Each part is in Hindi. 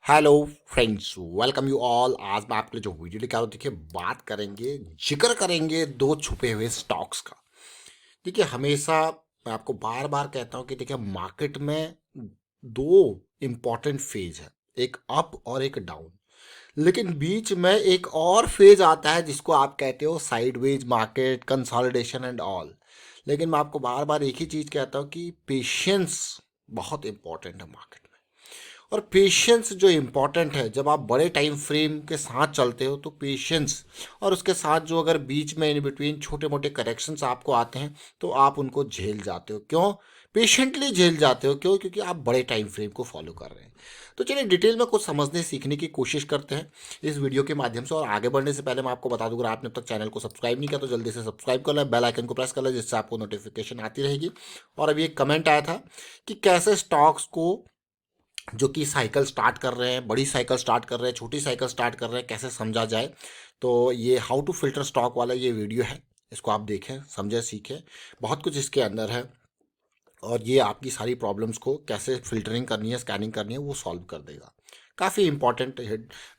Hello friends, welcome you all. आज मैं आपके लिए जो वीडियो लेकर आया हूं, देखिए बात करेंगे, जिक्र करेंगे दो छुपे हुए स्टॉक्स का। देखिए हमेशा मैं आपको बार बार कहता हूं कि देखिए मार्केट में दो इम्पॉर्टेंट फेज है, एक अप और एक डाउन। लेकिन बीच में एक और फेज आता है जिसको आप कहते हो sideways market, consolidation and all. लेकिन मैं आपको बार बार एक ही चीज कहता हूं कि पेशेंस बहुत इंपॉर्टेंट है मार्केट में। और पेशेंस जो इम्पोर्टेंट है, जब आप बड़े टाइम फ्रेम के साथ चलते हो तो पेशेंस, और उसके साथ जो अगर बीच में इन बिटवीन छोटे मोटे करेक्शंस आपको आते हैं तो आप उनको झेल जाते हो। क्यों पेशेंटली झेल जाते हो? क्यों? क्योंकि आप बड़े टाइम फ्रेम को फॉलो कर रहे हैं। तो चलिए डिटेल में कुछ समझने सीखने की कोशिश करते हैं इस वीडियो के माध्यम से। और आगे बढ़ने से पहले मैं आपको बता दूं, अगर आपने अब तक चैनल को सब्सक्राइब नहीं किया तो जल्दी से सब्सक्राइब कर लें, बेल आइकन को प्रेस कर लें, जिससे आपको नोटिफिकेशन आती रहेगी। और अभी एक कमेंट आया था कि कैसे स्टॉक्स को जो कि साइकिल स्टार्ट कर रहे हैं, बड़ी साइकिल स्टार्ट कर रहे हैं, छोटी साइकिल स्टार्ट कर रहे हैं, कैसे समझा जाए। तो ये हाउ टू फिल्टर स्टॉक वाला ये वीडियो है, इसको आप देखें, समझें, सीखें। बहुत कुछ इसके अंदर है और ये आपकी सारी प्रॉब्लम्स को कैसे फिल्टरिंग करनी है, स्कैनिंग करनी है, वो सॉल्व कर देगा। काफ़ी इंपॉर्टेंट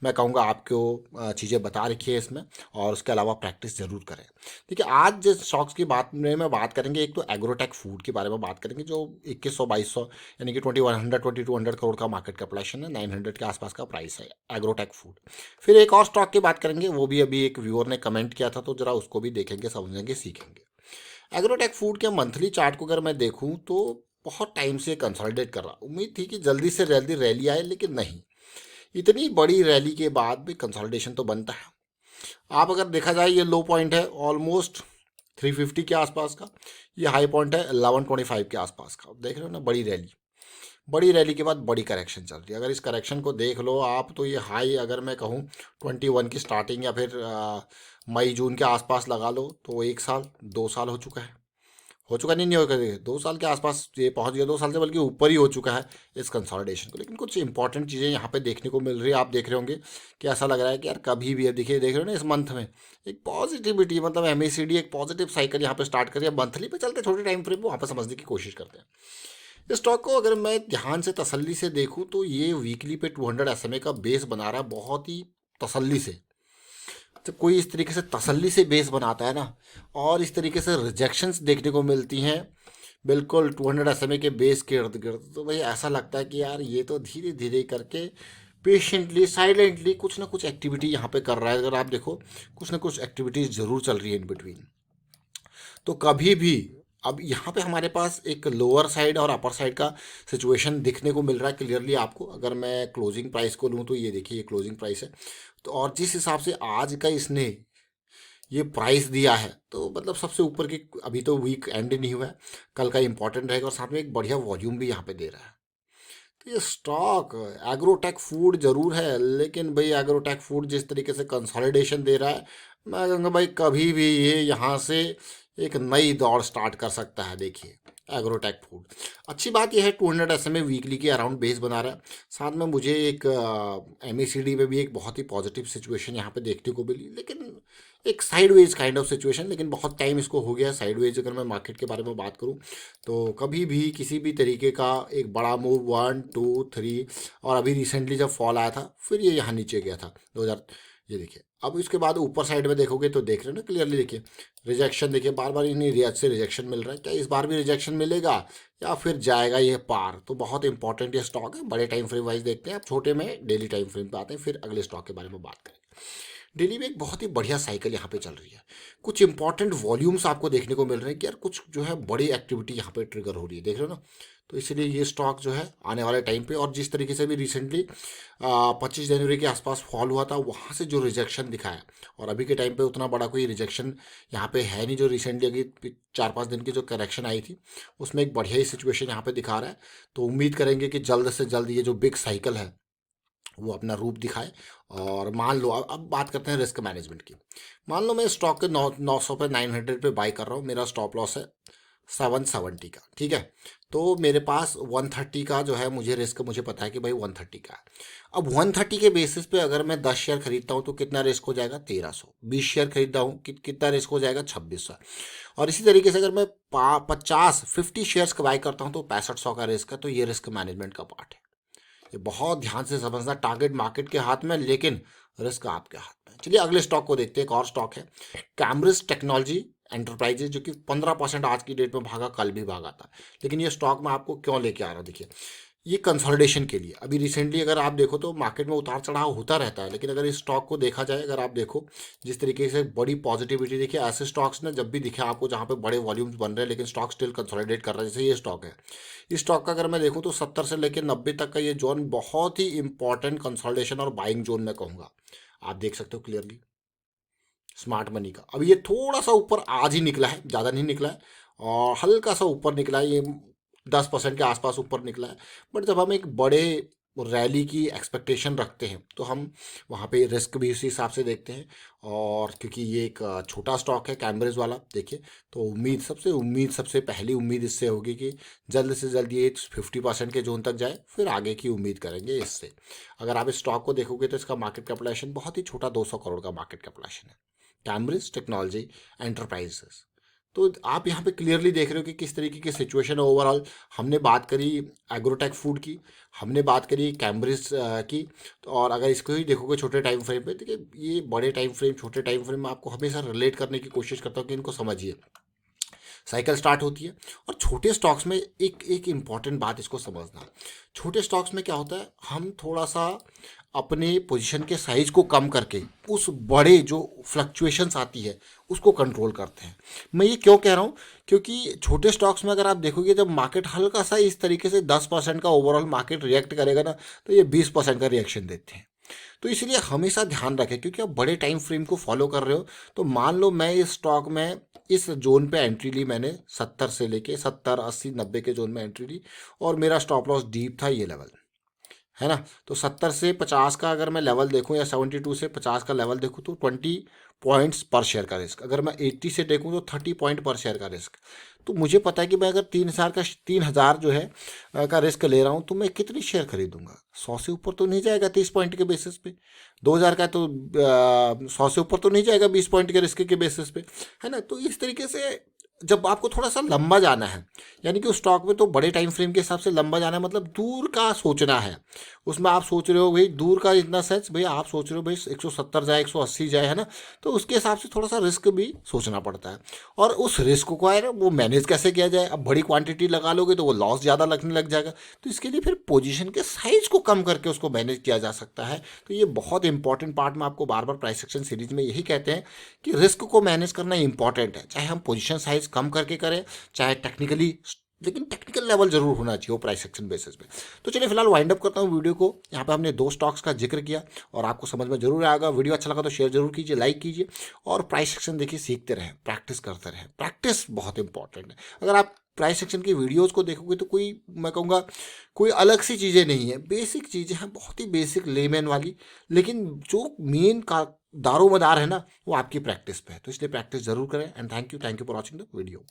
मैं कहूँगा आपको चीज़ें बता रखी है इसमें। और उसके अलावा प्रैक्टिस ज़रूर करें। देखिए आज जिस स्टॉक्स की बात में बात करेंगे, एक तो एग्रोटेक फूड के बारे में बात करेंगे, जो 2100-2200 यानी कि 2100-2200 करोड़ का मार्केट कैपिटलाइजेशन है, 900 के आसपास का प्राइस है एग्रोटेक फूड। फिर एक और स्टॉक की बात करेंगे, वो भी अभी एक व्यूअर ने कमेंट किया था, तो जरा उसको भी देखेंगे, समझेंगे, सीखेंगे। एग्रोटेक फूड के मंथली चार्ट को अगर मैं देखूं तो बहुत टाइम से कंसोलिडेट कर रहा। उम्मीद थी कि जल्दी से जल्दी रैली आए, लेकिन नहीं। इतनी बड़ी रैली के बाद भी कंसोलिडेशन तो बनता है। आप अगर देखा जाए, ये लो पॉइंट है ऑलमोस्ट 350 के आसपास का, ये हाई पॉइंट है 1125 के आसपास का। देख रहे हो ना, बड़ी रैली। बड़ी रैली के बाद बड़ी करेक्शन चल रही है। अगर इस करेक्शन को देख लो आप, तो ये हाई अगर मैं कहूँ 21 की स्टार्टिंग या फिर मई जून के आसपास लगा लो, तो 1 साल 2 साल हो चुका है। हो चुका नहीं, नहीं होगा, 2 साल के आसपास ये पहुंच गया, 2 साल से बल्कि ऊपर ही हो चुका है इस कंसोलिडेशन को। लेकिन कुछ इंपॉर्टेंट चीज़ें यहाँ पे देखने को मिल रही है। आप देख रहे होंगे कि ऐसा लग रहा है कि यार कभी भी, अब देखिए, देख रहे हो ना, इस मंथ में एक पॉजिटिविटी, मतलब एमएसीडी एक पॉजिटिव साइकिल यहाँ पे स्टार्ट करिए। मंथली पे चलते, छोटे टाइम फ्रेम को वहाँ पे समझने की कोशिश करते हैं। इस स्टॉक को अगर मैं ध्यान से तसल्ली से देखूं तो ये वीकली पे 200 SMA का बेस बना रहा है, बहुत ही तसल्ली से। जब कोई इस तरीके से तसल्ली से बेस बनाता है ना, और इस तरीके से रिजेक्शंस देखने को मिलती हैं बिल्कुल 200 SMA के बेस के इर्द गिर्द, तो भाई ऐसा लगता है कि यार ये तो धीरे धीरे करके, पेशेंटली, साइलेंटली कुछ ना कुछ एक्टिविटी यहाँ पे कर रहा है। अगर आप देखो, कुछ ना कुछ एक्टिविटीज जरूर चल रही है इन बिटवीन। तो कभी भी, अब यहाँ पे हमारे पास एक लोअर साइड और अपर साइड का सिचुएशन दिखने को मिल रहा है क्लियरली आपको। अगर मैं क्लोजिंग प्राइस को लूँ तो ये देखिए, ये क्लोजिंग प्राइस है। तो और जिस हिसाब से आज का इसने ये प्राइस दिया है, तो मतलब सबसे ऊपर की, अभी तो वीक एंड नहीं हुआ है, कल का इंपॉर्टेंट रहेगा, और साथ में एक बढ़िया वॉल्यूम भी यहाँ पे दे रहा है। तो ये स्टॉक एग्रोटेक फूड जरूर है, लेकिन भाई एग्रोटेक फूड जिस तरीके से कंसोलिडेशन दे रहा है, मैं कहूँगा भाई कभी भी ये यहाँ से एक नई दौड़ स्टार्ट कर सकता है। देखिए एग्रोटेक फूड, अच्छी बात यह है 200 SMA वीकली के अराउंड बेस बना रहा है। साथ में मुझे एक MACD में भी एक बहुत ही पॉजिटिव सिचुएशन यहाँ पे देखने को मिली, लेकिन एक साइडवेज काइंड ऑफ सिचुएशन। लेकिन बहुत टाइम इसको हो गया साइडवेज। अगर मैं मार्केट के बारे में बात करूँ तो कभी भी किसी भी तरीके का एक बड़ा मूव 1 2 3, और अभी रिसेंटली जब फॉल आया था फिर ये यहाँ नीचे गया था 2000, ये देखिए। अब इसके बाद ऊपर साइड में देखोगे तो देख रहे हो ना क्लियरली, देखिए रिजेक्शन, देखिए बार बार इन्हीं रियाज से रिजेक्शन मिल रहा है। क्या इस बार भी रिजेक्शन मिलेगा या फिर जाएगा ये पार? तो बहुत इंपॉर्टेंट ये स्टॉक है। बड़े टाइम फ्रेम वाइज देखते हैं, आप छोटे में डेली टाइम फ्रेम पे आते हैं, फिर अगले स्टॉक के बारे में बात करेंगे। डेली में एक बहुत ही बढ़िया साइकिल यहाँ पे चल रही है। कुछ इंपॉर्टेंट वॉल्यूम्स आपको देखने को मिल रहे हैं कि यार कुछ जो है बड़ी एक्टिविटी यहाँ पे ट्रिगर हो रही है, देख रहे हो ना। तो इसलिए ये स्टॉक जो है आने वाले टाइम पे, और जिस तरीके से भी रिसेंटली 25 जनवरी के आसपास फॉल हुआ था, वहाँ से जो रिजेक्शन दिखा है, और अभी के टाइम पे उतना बड़ा कोई रिजेक्शन यहाँ पे है नहीं। जो रिसेंटली अभी 4 5 दिन की जो करेक्शन आई थी, उसमें एक बढ़िया ही सिचुएशन यहाँ पे दिखा रहा है। तो उम्मीद करेंगे कि जल्द से जल्द ये जो बिग साइकिल है वो अपना रूप दिखाए। और मान लो, अब बात करते हैं रिस्क मैनेजमेंट की। मान लो मैं स्टॉक के 900 पे, 900 पे बाई कर रहा हूँ, मेरा स्टॉप लॉस है 770 का, ठीक है। तो मेरे पास 130 का जो है मुझे रिस्क, मुझे पता है कि भाई 130 का है। अब 130 के बेसिस पे अगर मैं 10 शेयर खरीदता हूँ तो कितना रिस्क हो जाएगा? 1300। 20 शेयर खरीदता हूँ कितना रिस्क हो जाएगा? 2600। और इसी तरीके से अगर मैं 50 शेयर्स बाई करता हूँ तो 6500 का रिस्क है। तो ये रिस्क मैनेजमेंट का पार्ट है। ये बहुत ध्यान से समझना, टारगेट मार्केट के हाथ में लेकिन रिस्क आपके हाथ में। चलिए अगले स्टॉक को देखते हैं। एक और स्टॉक है कैम्ब्रिज टेक्नोलॉजी एंटरप्राइजेज, जो कि 15% आज की डेट में भागा, कल भी भागा था। लेकिन ये स्टॉक मैं आपको क्यों लेके आ रहा हूँ, देखिए ये कंसोलिडेशन के लिए। अभी रिसेंटली अगर आप देखो तो मार्केट में उतार चढ़ाव होता रहता है, लेकिन अगर इस स्टॉक को देखा जाए, अगर आप देखो जिस तरीके से बड़ी पॉजिटिविटी, देखिए ऐसे स्टॉक्स ने जब भी दिखे आपको जहाँ पे बड़े वॉल्यूम्स बन रहे हैं लेकिन स्टॉक स्टिल कंसोलिडेट कर रहा है, जैसे ये स्टॉक है। इस स्टॉक का अगर मैं देखूँ तो 70 से लेकर 90 तक का ये जोन बहुत ही इंपॉर्टेंट कंसोलिडेशन और बाइंग जोन में कहूँगा। आप देख सकते हो क्लियरली स्मार्ट मनी का। अब ये थोड़ा सा ऊपर आज ही निकला है, ज़्यादा नहीं निकला है, और हल्का सा ऊपर निकला है, ये 10% के आसपास ऊपर निकला है। बट जब हम एक बड़े रैली की एक्सपेक्टेशन रखते हैं तो हम वहाँ पे रिस्क भी उसी हिसाब से देखते हैं। और क्योंकि ये एक छोटा स्टॉक है कैम्ब्रिज वाला, देखिए, तो सबसे पहली उम्मीद इससे होगी कि जल्द से जल्द ये 50% के जोन तक जाए, फिर आगे की उम्मीद करेंगे इससे। अगर आप इस स्टॉक को देखोगे तो इसका मार्केट कैपिटलाइजेशन बहुत ही छोटा, 200 करोड़ का मार्केट कैपिटलाइजेशन है, कैम्ब्रिज टेक्नोलॉजी एंटरप्राइजेस। तो आप यहाँ पे क्लियरली देख रहे हो कि किस तरीके की सिचुएशन है ओवरऑल। हमने बात करी एग्रोटेक फूड की, हमने बात करी कैम्ब्रिज की। तो और अगर इसको ही देखोगे छोटे टाइम फ्रेम पे, देखिए ये बड़े टाइम फ्रेम छोटे टाइम फ्रेम में आपको हमेशा रिलेट करने की कोशिश करता हूँ कि इनको समझिए। साइकिल स्टार्ट होती है। और छोटे स्टॉक्स में एक एक इम्पॉर्टेंट बात इसको समझना, छोटे स्टॉक्स में क्या होता है, हम थोड़ा सा अपने पोजीशन के साइज को कम करके उस बड़े जो फ्लक्चुएशंस आती है उसको कंट्रोल करते हैं। मैं ये क्यों कह रहा हूँ, क्योंकि छोटे स्टॉक्स में अगर आप देखोगे जब मार्केट हल्का सा इस तरीके से 10% का ओवरऑल मार्केट रिएक्ट करेगा ना, तो ये 20% का रिएक्शन देते हैं। तो इसलिए हमेशा ध्यान रखें, क्योंकि आप बड़े टाइम फ्रेम को फॉलो कर रहे हो। तो मान लो मैं इस स्टॉक में इस जोन पे एंट्री ली, मैंने 70 से लेके 70 80 90 के जोन में एंट्री ली, और मेरा स्टॉप लॉस डीप था ये लेवल, है ना। तो 70 से 50 का अगर मैं लेवल देखूं, या 72 से 50 का लेवल देखूं, तो 20 पॉइंट्स पर शेयर का रिस्क। अगर मैं 80 से देखूं तो 30 पॉइंट पर शेयर का रिस्क। तो मुझे पता है कि मैं अगर 3,000 जो है का रिस्क ले रहा हूं, तो मैं कितनी शेयर खरीदूंगा, 100 से ऊपर तो नहीं जाएगा 30 पॉइंट के बेसिस पे। 2,000 का तो 100 से ऊपर तो नहीं जाएगा 20 पॉइंट के रिस्क के बेसिस पे, है ना। तो इस तरीके से जब आपको थोड़ा सा लंबा जाना है, यानी कि उस स्टॉक में तो बड़े टाइम फ्रेम के हिसाब से लंबा जाना है, मतलब दूर का सोचना है। उसमें आप सोच रहे हो भाई दूर का, इतना सेंस भाई आप सोच रहे हो भाई 170 जाए 180 जाए, है ना। तो उसके हिसाब से थोड़ा सा रिस्क भी सोचना पड़ता है। और उस रिस्क को है ना वो मैनेज कैसे किया जाए। अब बड़ी क्वांटिटी लगा लोगे तो वो लॉस ज़्यादा लगने लग जाएगा। तो इसके लिए फिर पोजीशन के साइज को कम करके उसको मैनेज किया जा सकता है। तो ये बहुत इंपॉर्टेंट पार्ट में आपको बार बार प्राइस एक्शन सीरीज में यही कहते हैं कि रिस्क को मैनेज करना इंपॉर्टेंट है, चाहे हम पोजीशन साइज कम करके करें, चाहे टेक्निकली, लेकिन टेक्निकल लेवल जरूर होना चाहिए वो प्राइस एक्शन बेसिस पे। तो चलिए फिलहाल वाइंड अप करता हूँ वीडियो को। यहाँ पे हमने 2 स्टॉक्स का जिक्र किया और आपको समझ में जरूर आएगा। वीडियो अच्छा लगा तो शेयर जरूर कीजिए, लाइक कीजिए, और प्राइस एक्शन देखिए, सीखते रहें, प्रैक्टिस करते रहें। प्रैक्टिस बहुत इंपॉर्टेंट है। अगर आप प्राइस एक्शन की वीडियोस को देखोगे तो कोई, मैं कहूँगा, कोई अलग सी चीज़ें नहीं है, बेसिक चीज़ें हैं, बहुत ही बेसिक लेमैन वाली। लेकिन जो मेन का दारोमदार है ना, वो आपकी प्रैक्टिस पे है। तो इसलिए प्रैक्टिस जरूर करें। And thank you for watching the video.